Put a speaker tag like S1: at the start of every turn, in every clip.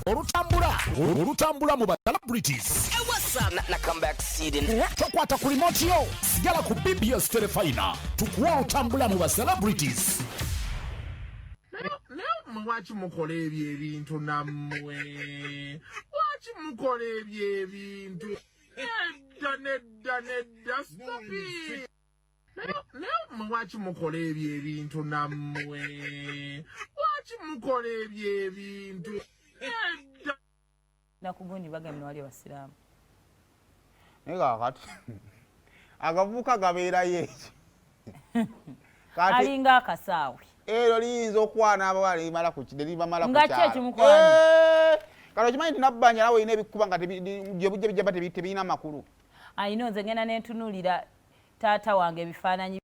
S1: olutambula mu ba celebrities.
S2: Na comeback seeding.
S1: Tokwata ku remote yo, sigala ku BBS Telefina. Tukuwa olutambula mu ba celebrities.
S3: Lwaki mukola ebyo ebintu nammwe? Lwaki mukola ebyo ebintu? Nedda, stop it! Lwaki mukola ebyo ebintu nammwe? Lwaki mukola ebyo ebintu? Nedda.
S4: Nakugundi bagamye wali abasiraamu.
S5: Nega kati. Agavuka gabeerayo eki.
S4: Alinga akasaawe.
S5: Ero liyinza okwana abawala limala ku kide libamala ku
S4: kyalo. Nga ky'ekimukwani.
S5: Kalo kimanyi nti nabbanja nawe ine ebikuba nga bujje bijja tebirina makulu.
S4: Ayino nze ngenda ne ntunulira taata wange ebifaananyi.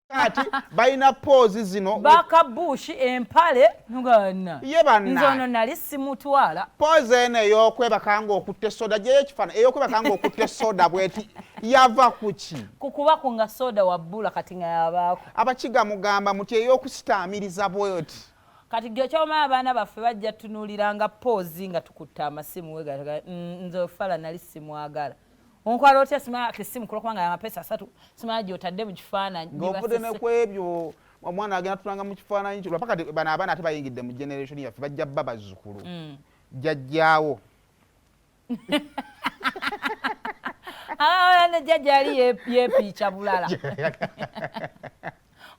S5: Kati balina poozi zino.
S4: Bakabushi empale ngana.
S5: Ye banna.
S4: Nzono nali simutwala.
S5: Poozi eno ey'okwebakanga okutte soda gye ekifaana ey'okwebakanga okutte soda bweti yava kuki.
S4: Kukuba kunga soda wabbula kati nga yabaako.
S5: Abakiga mugamba muti ey'okusitaamiriza bweti.
S4: Kati gyo kyoma abaana baffe bajja tunuliranga poozi nga tukutta amasimu wega nze ofala nali simwagala. Onkwala otya sima kisimu kulokubanga amapesa 3 sima gyotadde mu kifaananyi.
S5: Ng'ovudde ne kwebyo omwana agenda tulanga mu kifaananyi kyo paka bano abaana ate bayingidde mu generation yaffe bajja bba bazzukulu. Jjajjaawo.
S4: Ne jjajja yali yeepiica bulala.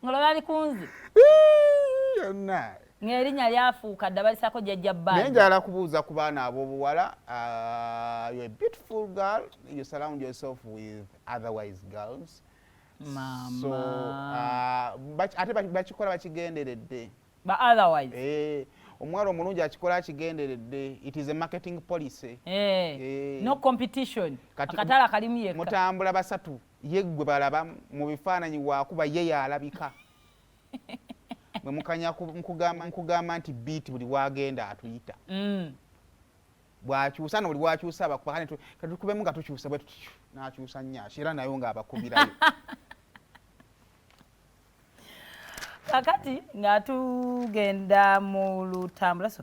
S4: Ng'olaba ali kunzi.
S5: Yonna.
S4: Ng'erinnya lyafuuka dda balisako jjajja bbanja.
S5: Naye njagala kubuuza ku baana ab'obuwala, you're a beautiful girl, you surround yourself with otherwise girls.
S4: Mama.
S5: So, ate bakikola bakigenderedde.
S4: Ba otherwise.
S5: Omwala omulungi akikola akigenderedde. It is a marketing policy.
S4: No competition. Akatala kalimu yekka.
S5: Mutambula basatu yeggwe balaba mu bifaananyi waakuba ye yalabika. Mwe mukanya nkugamba nti beat buli wagenda atuyita. Bwakyusa no buli wakyusa abakuba kati tukubemu nga tukyusa bwe n'akyusa nnyashi era nayo ng'abakubirayo.
S4: Kakati nga tugenda mu lutambula